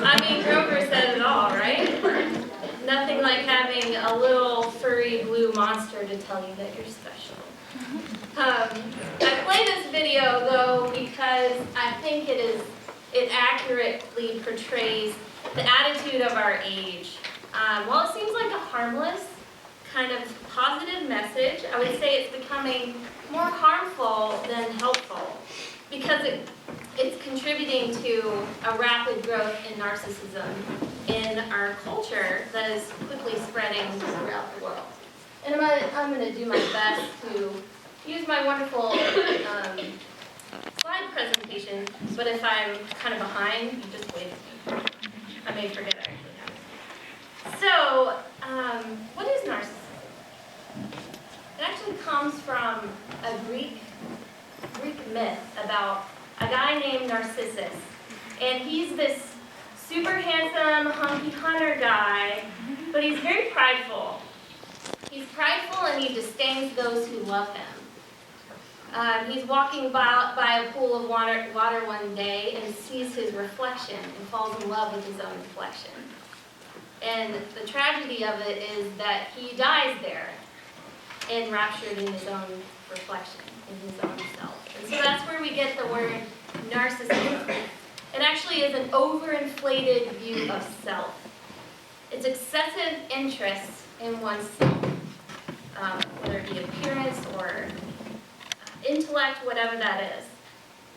I mean, Grover said it all, right? Nothing like having a little furry blue monster to tell you that you're special. I play this video though because I think it accurately portrays the attitude of our age. While it seems like a harmless, kind of positive message, I would say it's becoming more harmful than helpful because it's contributing to a rapid growth in narcissism in our culture that is quickly spreading throughout the world. And I'm going to do my best to use my wonderful slide presentation, but if I'm kind of behind, you just wait at me. I may forget I actually have it. So, what is narcissism? It actually comes from a Greek myth about a guy named Narcissus. And he's this super handsome, hunky hunter guy, but he's very prideful. He's prideful and he disdains those who love him. He's walking by a pool of water one day and sees his reflection and falls in love with his own reflection. And the tragedy of it is that he dies there, enraptured in his own reflection, in his own self. And so that's where we get the word narcissism. It actually is an overinflated view of self. It's excessive interest in oneself, whether it be appearance or intellect, whatever that is.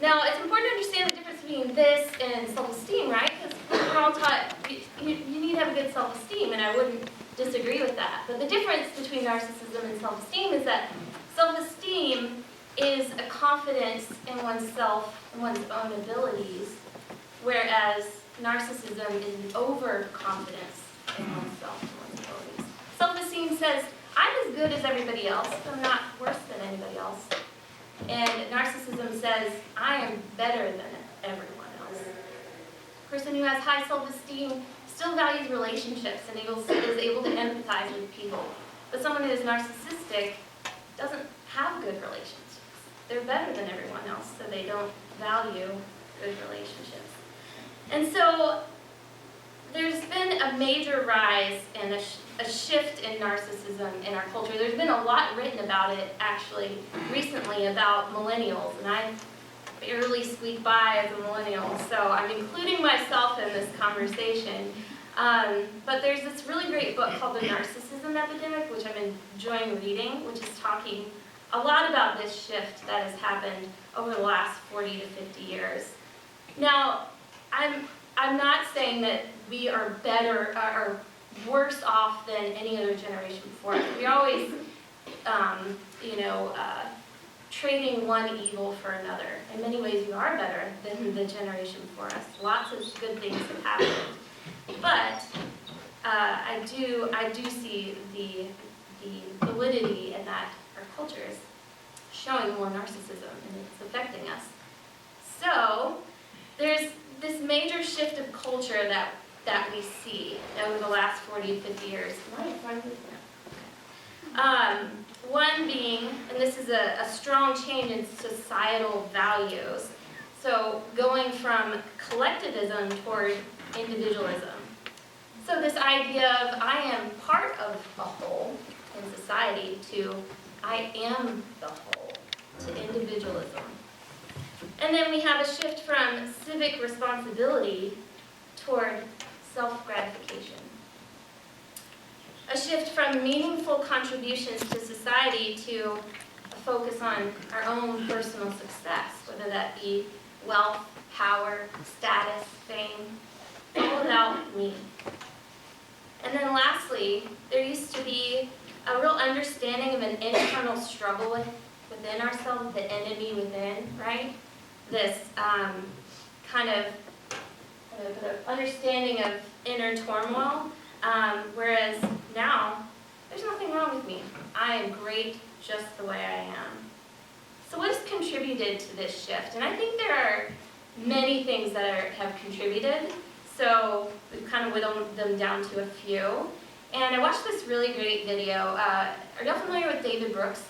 Now, it's important to understand the difference between this and self-esteem, right? Because we're all taught you need to have a good self-esteem, and I wouldn't disagree with that. But the difference between narcissism and self-esteem is that self-esteem is a confidence in oneself and one's own abilities, whereas narcissism is an overconfidence in oneself and one's abilities. Self-esteem says, I'm as good as everybody else, but I'm not worse than anybody else. And narcissism says, I am better than everyone else. A person who has high self-esteem still values relationships and is able to empathize with people. But someone who is narcissistic doesn't have good relationships. They're better than everyone else, so they don't value good relationships. And so there's been a major rise and a shift in narcissism in our culture. There's been a lot written about it, actually, recently about millennials, and I barely squeak by as a millennial, so I'm including myself in this conversation. But there's this really great book called The Narcissism Epidemic, which I'm enjoying reading, which is talking a lot about this shift that has happened over the last 40 to 50 years. Now, I'm not saying that we are better or worse off than any other generation before us. We're always, trading one evil for another. In many ways, we are better than the generation before us. Lots of good things have happened. But I do see the validity in that our culture is showing more narcissism and it's affecting us. So there's this major shift of culture that we see over the last 40 to 50 years. One being, and this is a strong change in societal values, so going from collectivism toward individualism. So this idea of I am part of a whole in society to I am the whole, to individualism. And then we have a shift from civic responsibility toward self-gratification. A shift from meaningful contributions to society to a focus on our own personal success, whether that be wealth, power, status, fame, all about me. And then lastly, there used to be a real understanding of an internal struggle within ourselves, the enemy within, right? This kind of understanding of inner turmoil, whereas now, there's nothing wrong with me. I am great just the way I am. So what has contributed to this shift? And I think there are many things that have contributed. So we've kind of whittled them down to a few. And I watched this really great video. Are y'all familiar with David Brooks?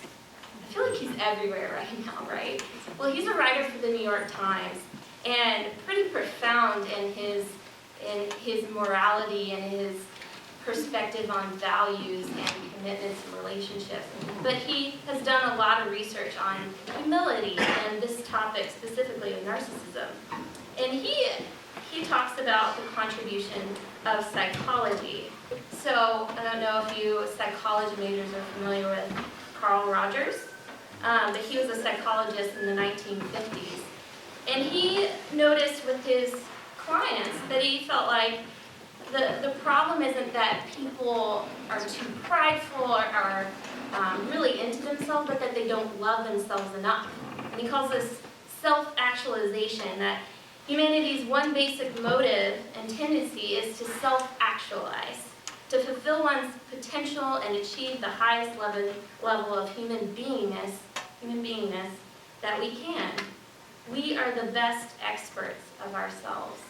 I feel like he's everywhere right now, right? Well, he's a writer for the New York Times, and pretty profound in his morality and his perspective on values and commitments and relationships. But he has done a lot of research on humility and this topic specifically of narcissism. And he talks about the contribution of psychology. So I don't know if you psychology majors are familiar with Carl Rogers, but he was a psychologist in the 1950s. And he noticed with his clients that he felt like the problem isn't that people are too prideful or are really into themselves, but that they don't love themselves enough. And he calls this self-actualization, that humanity's one basic motive and tendency is to self-actualize, to fulfill one's potential and achieve the highest level of human beingness that we can. We are the best experts of ourselves.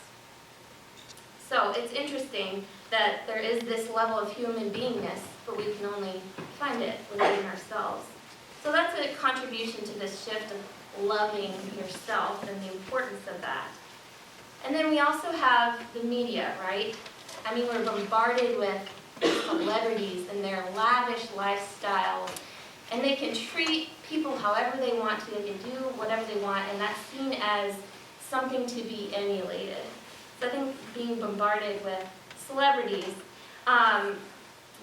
So it's interesting that there is this level of human beingness, but we can only find it within ourselves. So that's a contribution to this shift of loving yourself and the importance of that. And then we also have the media, right? I mean, we're bombarded with celebrities and their lavish lifestyles, and they can treat people however they want to, they can do whatever they want, and that's seen as something to be emulated. So I think being bombarded with celebrities. And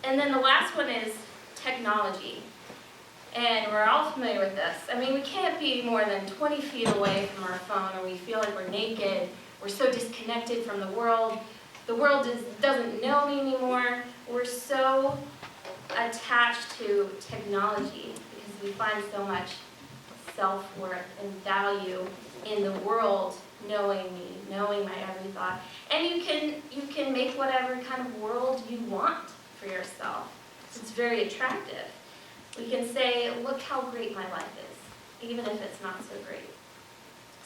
then the last one is technology. And we're all familiar with this. I mean, we can't be more than 20 feet away from our phone, or we feel like we're naked. We're so disconnected from the world. The world doesn't know me anymore. We're so attached to technology because we find so much self-worth and value in the world knowing me, knowing my every thought. And you can make whatever kind of world you want for yourself. It's very attractive. We can say, look how great my life is, even if it's not so great.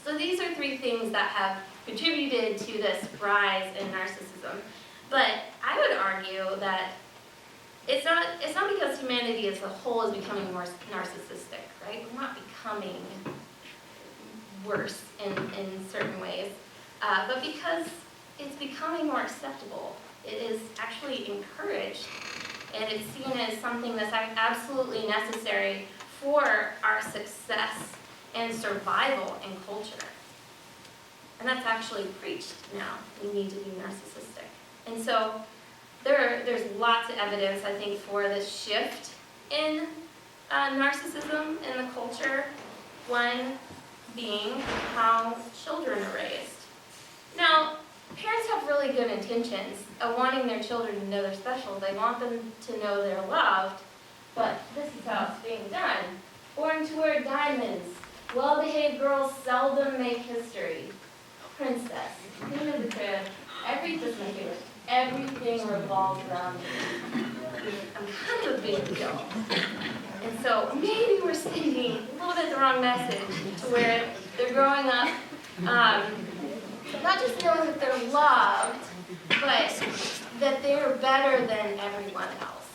So these are three things that have contributed to this rise in narcissism. But I would argue that it's not because humanity as a whole is becoming more narcissistic, right? We're not becoming worse in certain ways, but because it's becoming more acceptable. It is actually encouraged, and it's seen as something that's absolutely necessary for our success and survival in culture. And that's actually preached now. We need to be narcissistic. And so there's lots of evidence, I think, for this shift in narcissism in the culture. One being how children are raised. Now, parents have really good intentions of wanting their children to know they're special. They want them to know they're loved, but this is how it's being done. Born to wear diamonds. Well-behaved girls seldom make history. Princess. Queen of the crib. This is my favorite. Everything revolves around me. I'm kind of a big deal. And so maybe we're sending a little bit the wrong message to where they're growing up, not just knowing that they're loved, but that they're better than everyone else.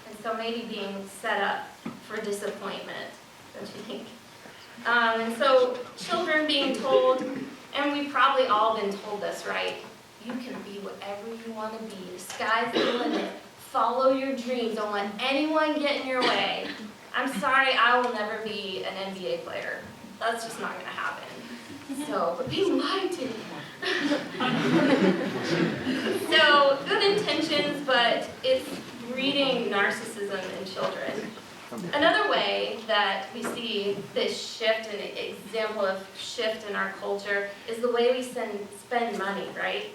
And so maybe being set up for disappointment, don't you think? And so children being told, and we've probably all been told this, right? You can be whatever you want to be. The sky's the limit. Follow your dreams. Don't let anyone get in your way. I'm sorry, I will never be an NBA player. That's just not going to happen. So, but being lied to. So, good intentions, but it's breeding narcissism in children. Another way that we see this shift, an example of shift in our culture, is the way we spend money, right?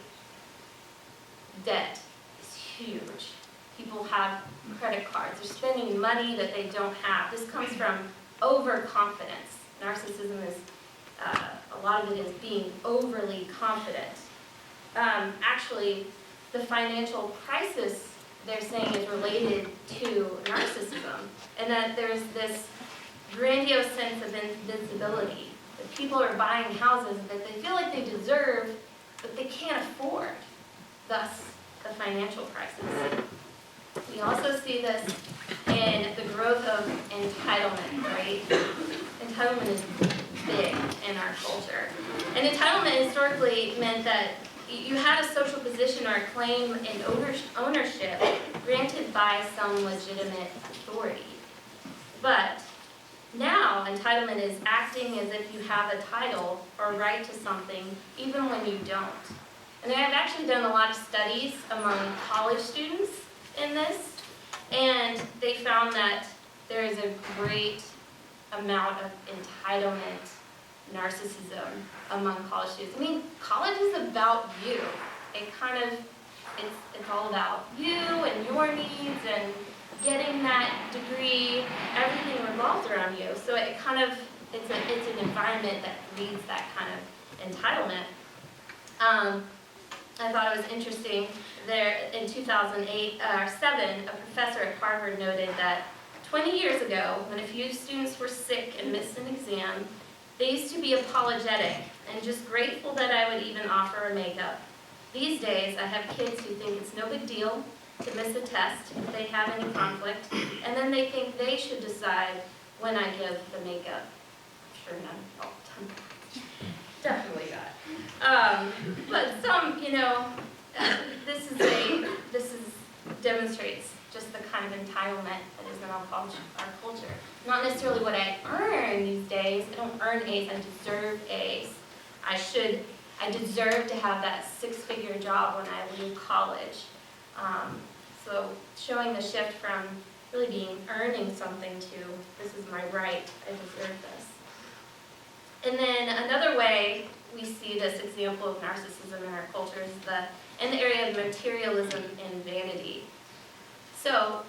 Debt is huge. People have credit cards. They're spending money that they don't have. This comes from overconfidence. Narcissism is, a lot of it is being overly confident. Actually, the financial crisis, they're saying, is related to narcissism, and that there's this grandiose sense of invincibility, that people are buying houses that they feel like they deserve, but they can't afford, thus the financial crisis. We also see this in in the growth of entitlement, right? Entitlement is big in our culture. And entitlement historically meant that you had a social position or a claim in ownership granted by some legitimate authority. But now, entitlement is acting as if you have a title or right to something, even when you don't. And I've actually done a lot of studies among college students in this, and they found that there is a great amount of entitlement, narcissism among college students. I mean, college is about you. It's all about you and your needs and getting that degree. Everything revolves around you. So it's an environment that breeds that kind of entitlement. I thought it was interesting. There in 2007, a professor at Harvard noted that 20 years ago, when a few students were sick and missed an exam, they used to be apologetic and just grateful that I would even offer a makeup. These days, I have kids who think it's no big deal to miss a test if they have any conflict, and then they think they should decide when I give the makeup. I'm sure none all the time. Definitely not. But some, this demonstrates just the kind of entitlement that is in our culture. Not necessarily what I earn these days. I don't earn A's, I deserve A's. I deserve to have that six-figure job when I leave college. So showing the shift from really earning something to this is my right, I deserve this. And then another way we see this example of narcissism in our culture is in the area of materialism and vanity. So,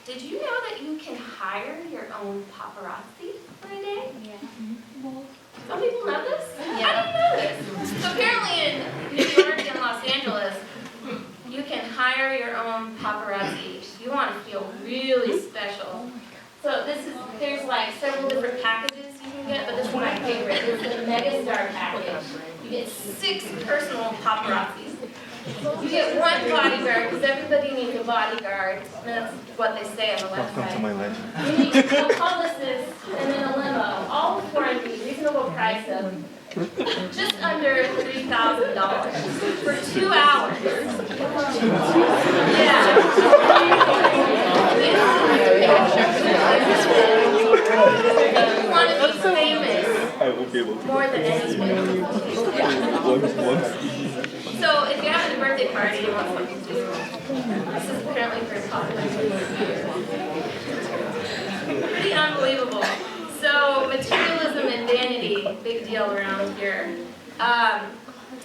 did you know that you can hire your own paparazzi for a day? Yeah. Some people know this? Yeah. I didn't know this. So apparently in New York and Los Angeles, you can hire your own paparazzi if you want to feel really special. So there's like several different packages you can get, but this is my favorite. It's the Megastar package. You get 6 personal paparazzis. You get 1 bodyguard, because everybody needs a bodyguard, and that's what they say on the Welcome to my website. legend. You need a publicist and then a limo, all for a reasonable price of just under $3,000 for 2 hours. You want to be famous I won't be able to. more than anything. So if you're having a birthday party, you want something to do. This is apparently very popular. Pretty unbelievable. So materialism and vanity, big deal around here. And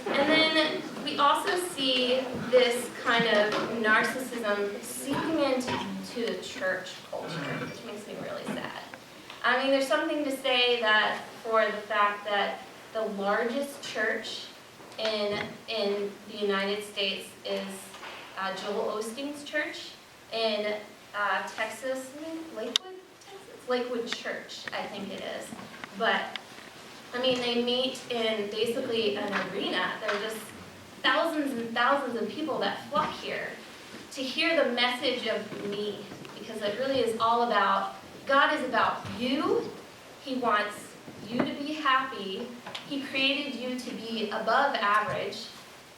then we also see this kind of narcissism seeping into the church culture, which makes me really sad. I mean, there's something to say that for the fact that the largest church in the United States is Joel Osteen's church in Texas, Lakewood, Texas? Lakewood Church, I think it is. But, I mean, they meet in basically an arena. There are just thousands and thousands of people that flock here to hear the message of me, because it really is all about, God is about you. He wants you to be happy. He created you to be above average.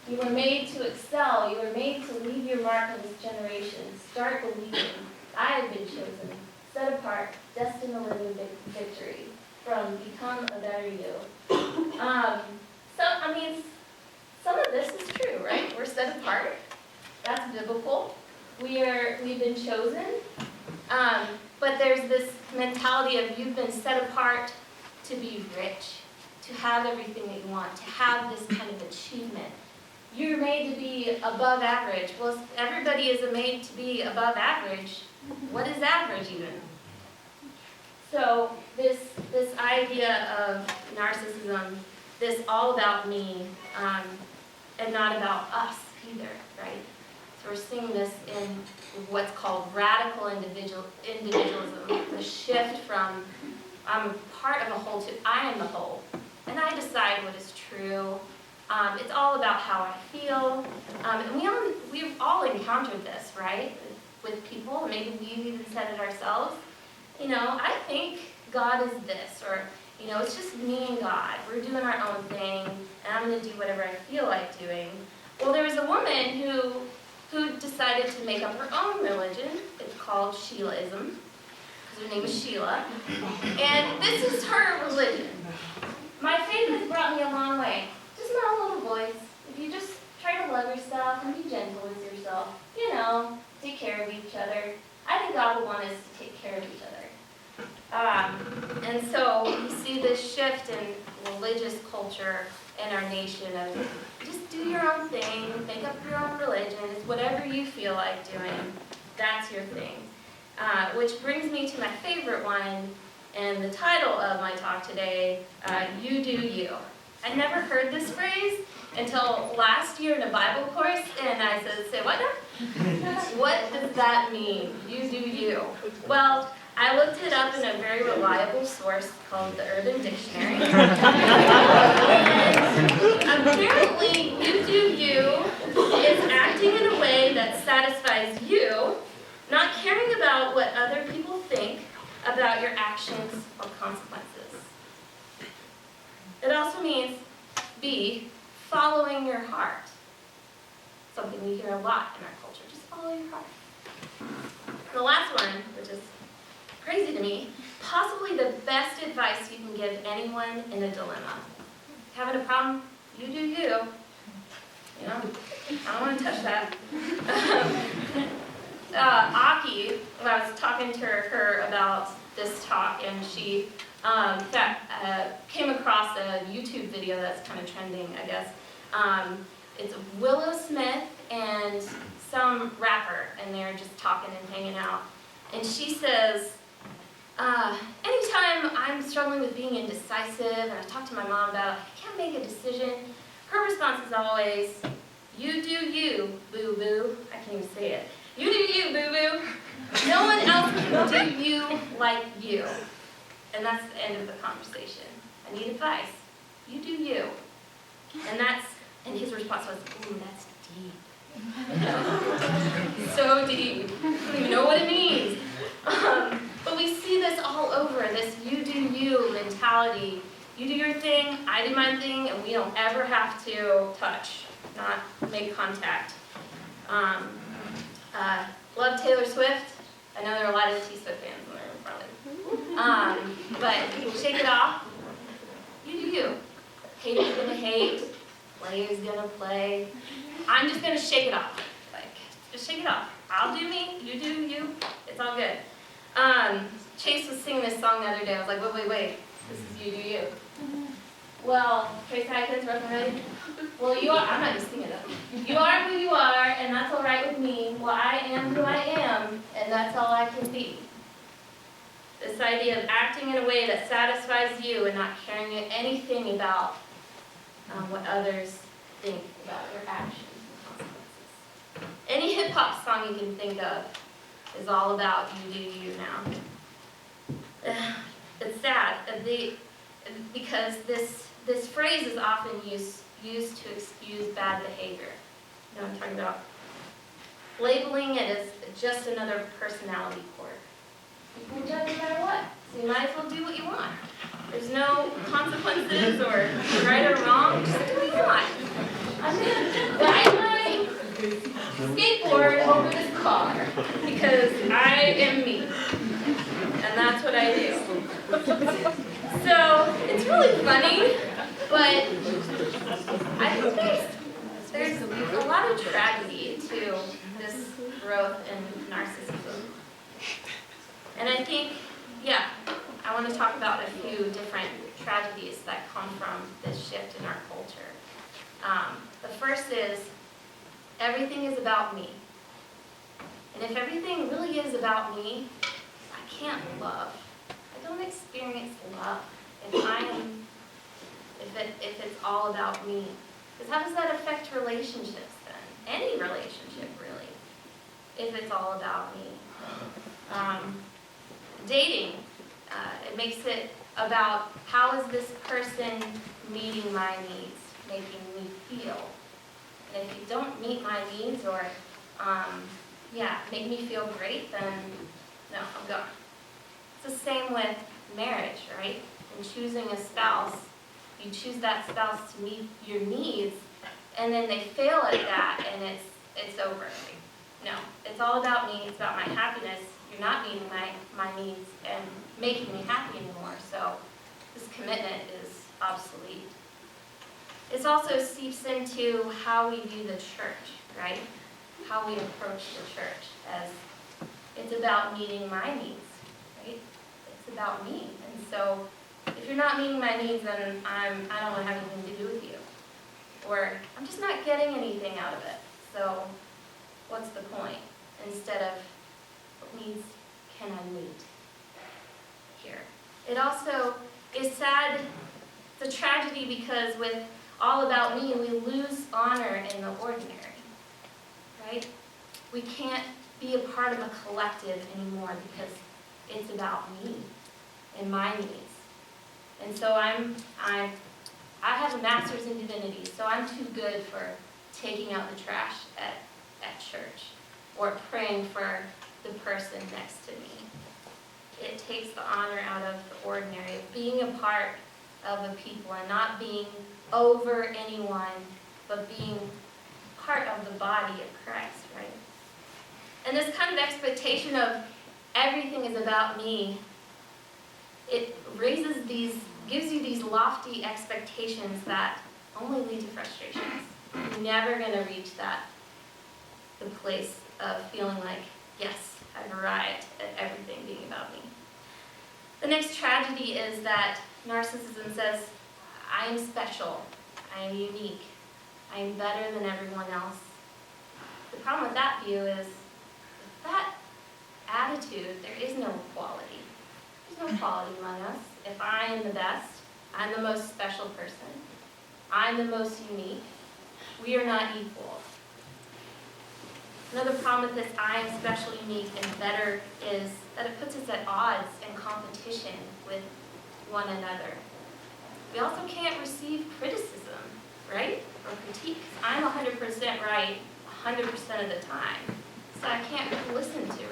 You were made to excel. You were made to leave your mark on this generation. Start believing. I have been chosen, set apart, destined to live in victory, from become a better you. Some of this is true, right? We're set apart. That's biblical. We've been chosen. But there's this mentality of you've been set apart to be rich, to have everything that you want, to have this kind of achievement. You're made to be above average. Well, if everybody is made to be above average, what is average even? So this idea of narcissism, this all about me, and not about us either, right? So we're seeing this in what's called radical individualism, the shift from I'm part of a whole to I am the whole. And I decide what is true, It's all about how I feel. And we've all encountered this, right? With people, maybe we've even said it ourselves. I think God is this, or, it's just me and God. We're doing our own thing, and I'm going to do whatever I feel like doing. Well, there was a woman who decided to make up her own religion. It's called Sheilaism, because her name is Sheila. And this is her religion. My faith has brought me a long way. Just my own little voice. If you just try to love yourself and be gentle with yourself, take care of each other. I think God will want us to take care of each other. And so we see this shift in religious culture in our nation of just do your own thing, make up your own religion, it's whatever you feel like doing, that's your thing. Which brings me to my favorite one, and the title of my talk today, You Do You. I never heard this phrase until last year in a Bible course, and I said, say what now? What does that mean? You do you. Well, I looked it up in a very reliable source called the Urban Dictionary. And apparently, you do you is acting in a way that satisfies you, not caring about what other people think about your actions or consequences. It also means B, following your heart. Something we hear a lot in our culture, just follow your heart. The last one, which is crazy to me, possibly the best advice you can give anyone in a dilemma. Having a problem, you do you. I don't want to touch that. Aki, when I was talking to her about this talk, and she came across a YouTube video that's kind of trending, I guess. It's Willow Smith and some rapper, and they're just talking and hanging out. And she says, anytime I'm struggling with being indecisive, and I talk to my mom about it, I can't make a decision, her response is always, you do you, boo-boo. I can't even say it. You do you, boo-boo. No one else can do you like you. And that's the end of the conversation. I need advice. You do you. And his response was, ooh, that's deep. So deep. I don't even know what it means. But we see this all over, this you do you mentality. You do your thing, I do my thing, and we don't ever have to touch, not make contact. Love Taylor Swift. I know there are a lot of T Swift fans in there, probably. But shake it off. You do you. Haters gonna hate. Players gonna play. I'm just gonna shake it off. Just shake it off. I'll do me. You do you. It's all good. Chase was singing this song the other day. I was like, wait. This is you do you. Well, Trace Hykins, Rough Ready. Well, you are. I'm not just singing it. You are who you are, and that's all right with me. Well, I am who I am, and that's all I can be. This idea of acting in a way that satisfies you and not caring anything about what others think about your actions and consequences. Any hip-hop song you can think of is all about you do you now. It's sad because this phrase is often used to excuse bad behavior. You know what I'm talking about? Labeling it as just another personality quirk. You can judge no matter what, so you might as well do what you want. There's no consequences or right or wrong, just do what you want. I'm going to ride my skateboard over this car because I am me. And that's what I do. So, it's really funny, but I think there's a lot of tragedy to this growth in narcissism. And I think, I want to talk about a few different tragedies that come from this shift in our culture. The first is, everything is about me. And if everything really is about me, I can't love. I don't experience love if it's all about me. Because how does that affect relationships then? Any relationship, really, if it's all about me. Dating, it makes it about how is this person meeting my needs, making me feel. And if you don't meet my needs or, make me feel great, then no, I'm gone. It's the same with marriage, right? In choosing a spouse, you choose that spouse to meet your needs, and then they fail at that, and it's over. No, it's all about me. It's about my happiness. You're not meeting my needs and making me happy anymore. So this commitment is obsolete. It also seeps into how we view the church, right? How we approach the church, as it's about meeting my needs, right? It's about me. And so if you're not meeting my needs, then I don't want to have anything to do with you. Or I'm just not getting anything out of it. So what's the point? Instead of what needs can I meet here? It also is sad, it's a tragedy, because with all about me, we lose honor in the ordinary, right? We can't be a part of a collective anymore because it's about me and my needs. And so I have a master's in divinity, so I'm too good for taking out the trash at church or praying for the person next to me. It takes the honor out of the ordinary, of being a part of a people and not being over anyone, but being part of the body of Christ, right? And this kind of expectation of everything is about me, it gives you these lofty expectations that only lead to frustrations. You're never going to reach the place of feeling like, yes, I've arrived at everything being about me. The next tragedy is that narcissism says, I am special, I am unique, I am better than everyone else. The problem with that view is, with that attitude, there is no equality. There's no equality among us. If I am the best, I'm the most special person, I'm the most unique, we are not equal. Another problem with this I am special, unique, and better is that it puts us at odds and competition with one another. We also can't receive criticism, right? Or critique. I'm 100% right 100% of the time. So I can't listen to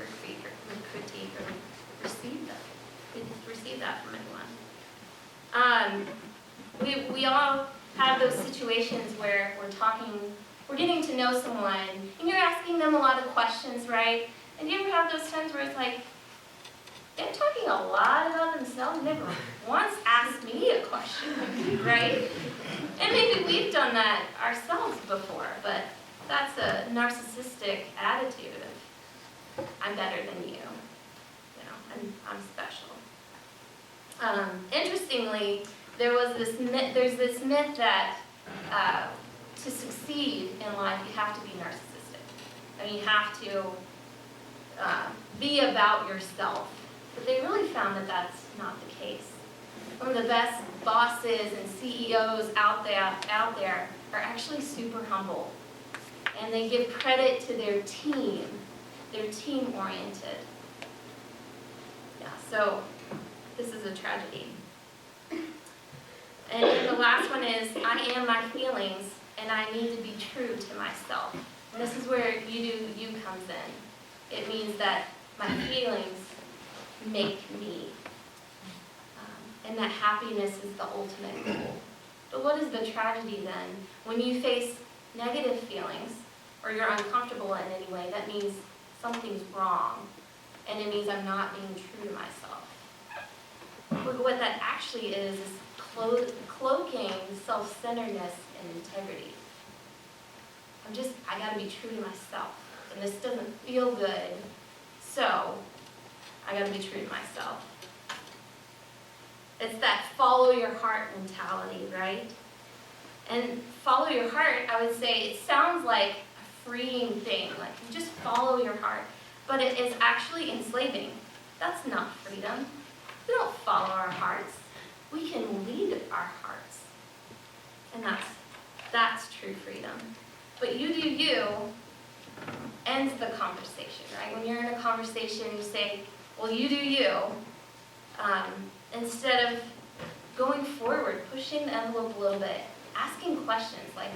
critique or receive that from anyone. We all have those situations where we're getting to know someone, and you're asking them a lot of questions, right? And you ever have those times where it's like, they're talking a lot about themselves, never once asked me a question, right? And maybe we've done that ourselves before, but that's a narcissistic attitude of, I'm better than you, I'm special. Interestingly, there's this myth that to succeed in life, you have to be narcissistic. I mean, you have to be about yourself. But they really found that that's not the case. Some of the best bosses and CEOs out there are actually super humble. And they give credit to their team. They're team-oriented. Yeah, so this is a tragedy. And then the last one is, I am my feelings, and I need to be true to myself. And this is where you comes in. It means that my feelings make me. And that happiness is the ultimate goal. But what is the tragedy then? When you face negative feelings, or you're uncomfortable in any way, that means something's wrong. And it means I'm not being true to myself. But what that actually is cloaking self-centeredness and integrity. I gotta be true to myself. And this doesn't feel good, so I gotta be true to myself. It's that follow your heart mentality, right? And follow your heart, I would say, it sounds like a freeing thing, like you just follow your heart. But it is actually enslaving. That's not freedom. We don't follow our hearts. We can lead our hearts. And that's true freedom. But you do you ends the conversation, right? When you're in a conversation, you say, well, you do you, instead of going forward, pushing the envelope a little bit, asking questions, like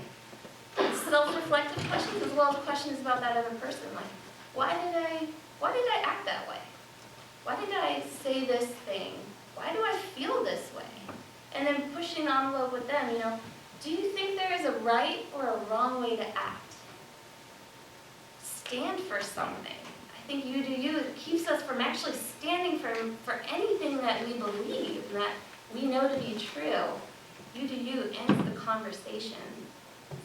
self-reflective questions as well as questions about that other person. Like, why did I act that way? Why did I say this thing? Why do I feel this way? And then pushing the envelope with them, do you think there is a right or a wrong way to act? Stand for something. I think you do you. It keeps us from actually standing for anything that we believe and that we know to be true. You do you ends the conversation,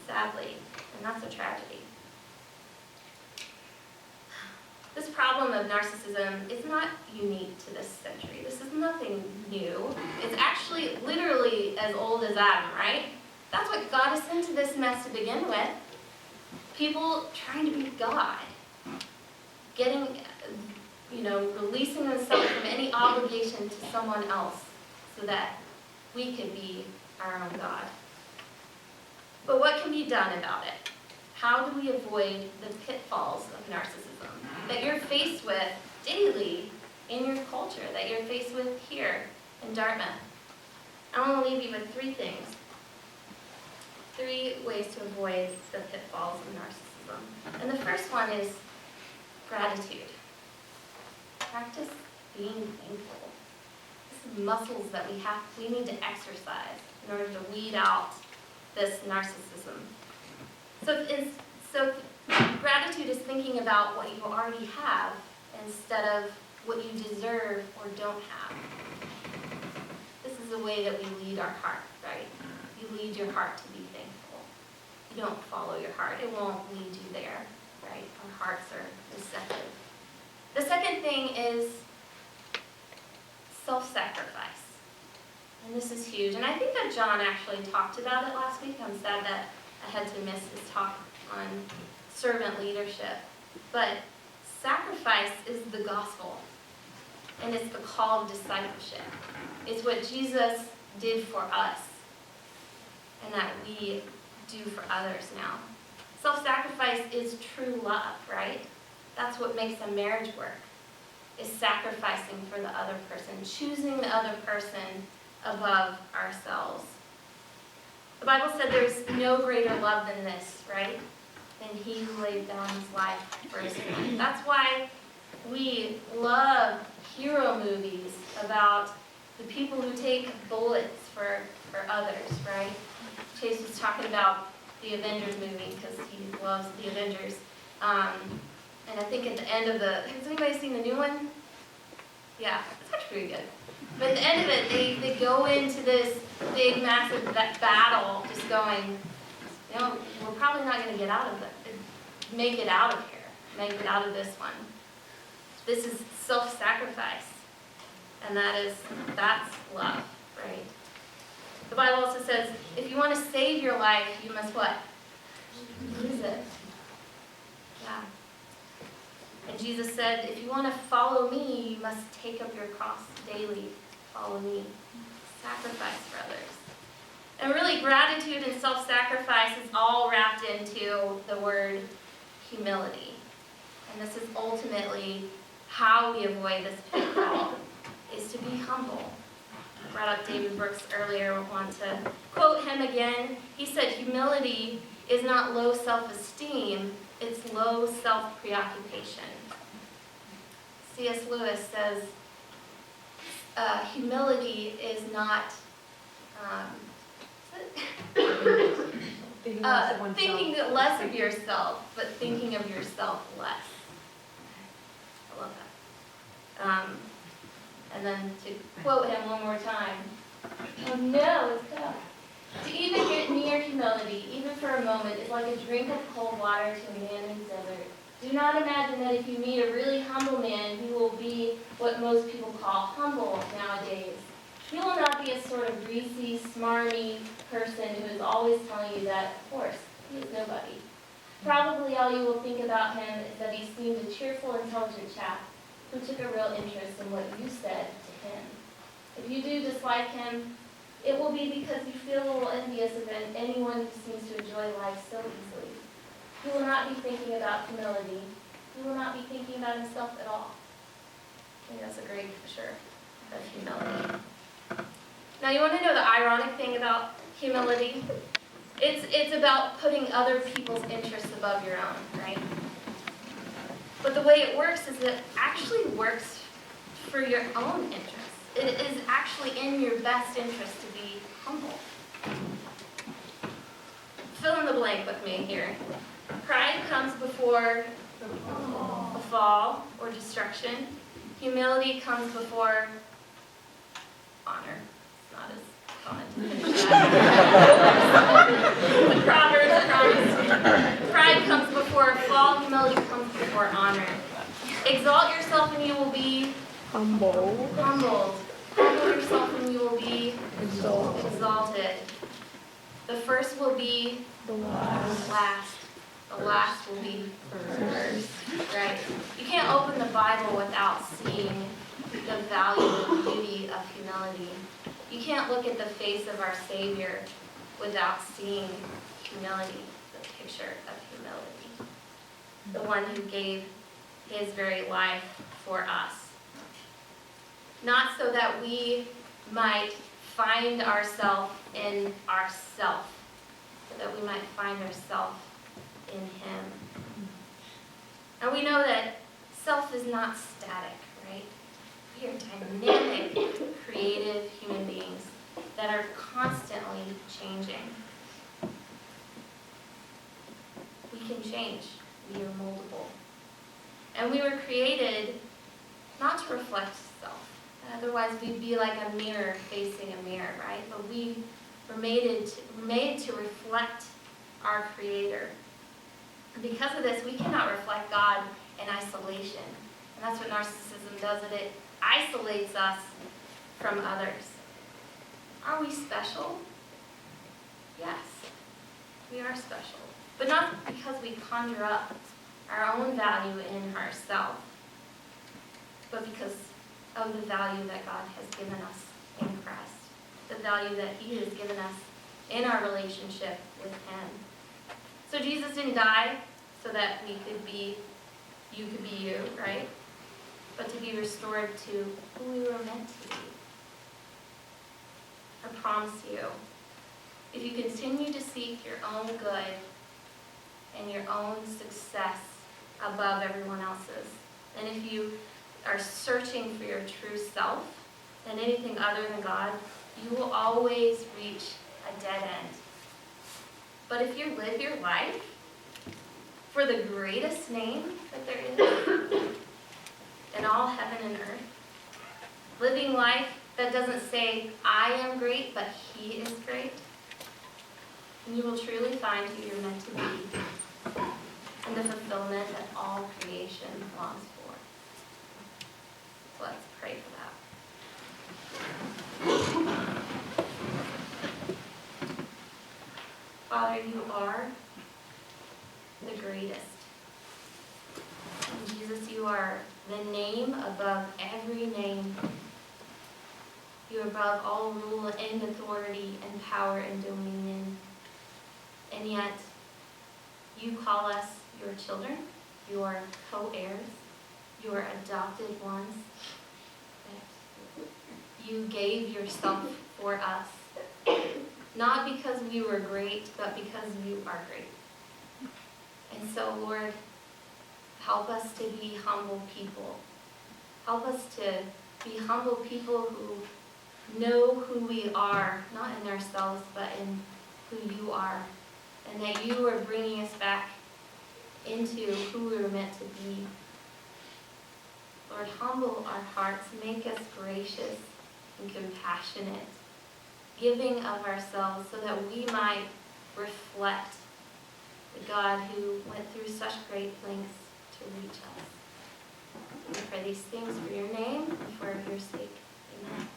sadly, and that's a tragedy. This problem of narcissism is not unique to this century. This is nothing new. It's actually literally as old as Adam, right? That's what got us into this mess to begin with. People trying to be God. Getting, releasing themselves from any obligation to someone else so that we could be our own God. But what can be done about it? How do we avoid the pitfalls of narcissism that you're faced with daily in your culture, that you're faced with here in Dartmouth? I want to leave you with 3 things. 3 ways to avoid the pitfalls of narcissism. And the first one is gratitude. Practice being thankful. This is muscles that we need to exercise in order to weed out this narcissism. So gratitude is thinking about what you already have instead of what you deserve or don't have. This is the way that we lead our heart, right? You lead your heart to be thankful. You don't follow your heart. It won't lead you there, right? Our hearts are deceptive. The second thing is self-sacrifice. And this is huge. And I think that John actually talked about it last week. I'm sad that I had to miss his talk on servant leadership. But sacrifice is the gospel. And it's the call of discipleship. It's what Jesus did for us. And that we do for others now. Self-sacrifice is true love, right? That's what makes a marriage work, is sacrificing for the other person, choosing the other person above ourselves. The Bible said there's no greater love than this, right? Than he who laid down his life for his friend. That's why we love hero movies about the people who take bullets for others, right? Chase was talking about the Avengers movie because he loves the Avengers. And I think at the end of has anybody seen the new one? Yeah, it's actually pretty good. But at the end of it, they go into this big, massive battle, just going, we're probably not going to get out of it, make it out of here, make it out of this one. This is self-sacrifice, and that's love, right? The Bible also says, if you want to save your life, you must what? Lose it. Yeah. And Jesus said, if you want to follow me, you must take up your cross daily. Follow me. Sacrifice for others. And really, gratitude and self-sacrifice is all wrapped into the word humility. And this is ultimately how we avoid this pitfall, is to be humble. I brought up David Brooks earlier. I want to quote him again. He said, humility is not low self-esteem, it's low self-preoccupation. C.S. Lewis says, humility is not thinking less of yourself, but thinking of yourself less. I love that. And then to quote him one more time, oh no, it's tough. To even get near humility, even for a moment, is like a drink of cold water to a man in the desert. Do not imagine that if you meet a really humble man, he will be what most people call humble nowadays. He will not be a sort of greasy, smarmy person who is always telling you that, of course, he is nobody. Probably all you will think about him is that he seemed a cheerful, intelligent chap who took a real interest in what you said to him. If you do dislike him, it will be because you feel a little envious of anyone who seems to enjoy life so easily. He will not be thinking about humility. He will not be thinking about himself at all. I think that's a great picture of humility. Now, you want to know the ironic thing about humility? It's about putting other people's interests above your own, right? But the way it works is it actually works for your own interests. It is actually in your best interest to be humble. Fill in the blank with me here. Pride comes before a fall or destruction. Humility comes before honor. Not as common to finish that. The Proverbs promise. Pride comes before a fall. Humility comes before honor. Exalt yourself and you will be humbled. Humble yourself and you will be exalted. The first will be the last. The last will be first. Right? You can't open the Bible without seeing the value and beauty of humility. You can't look at the face of our Savior without seeing humility, the picture of humility. The one who gave his very life for us. Not so that we might find ourselves in ourself, but that we might find ourselves in him. And we know that self is not static, right? We are dynamic, creative human beings that are constantly changing. We can change. We are moldable. And we were created not to reflect self. Otherwise, we'd be like a mirror facing a mirror, right? But we were made to reflect our Creator. And because of this, we cannot reflect God in isolation. And that's what narcissism does. It isolates us from others. Are we special? Yes, we are special. But not because we conjure up our own value in ourselves, but because of the value that God has given us in Christ. The value that he has given us in our relationship with him. So Jesus didn't die so that you could be you, right? But to be restored to who we were meant to be. I promise you, if you continue to seek your own good and your own success above everyone else's, and if you are searching for your true self and anything other than God, you will always reach a dead end. But if you live your life for the greatest name that there is in all heaven and earth, living life that doesn't say, I am great, but he is great, and you will truly find who you're meant to be and the fulfillment that all creation longs for. So let's pray for that. Father, you are the greatest. And Jesus, you are the name above every name. You are above all rule and authority and power and dominion. And yet, you call us your children, your co-heirs, your adopted ones. You gave yourself for us, not because we were great, but because you are great. And so, Lord, help us to be humble people. Help us to be humble people who know who we are, not in ourselves, but in who you are. And that you are bringing us back into who we were meant to be. Lord, humble our hearts. Make us gracious and compassionate, giving of ourselves so that we might reflect the God who went through such great lengths to reach us. We pray these things for your name and for your sake. Amen.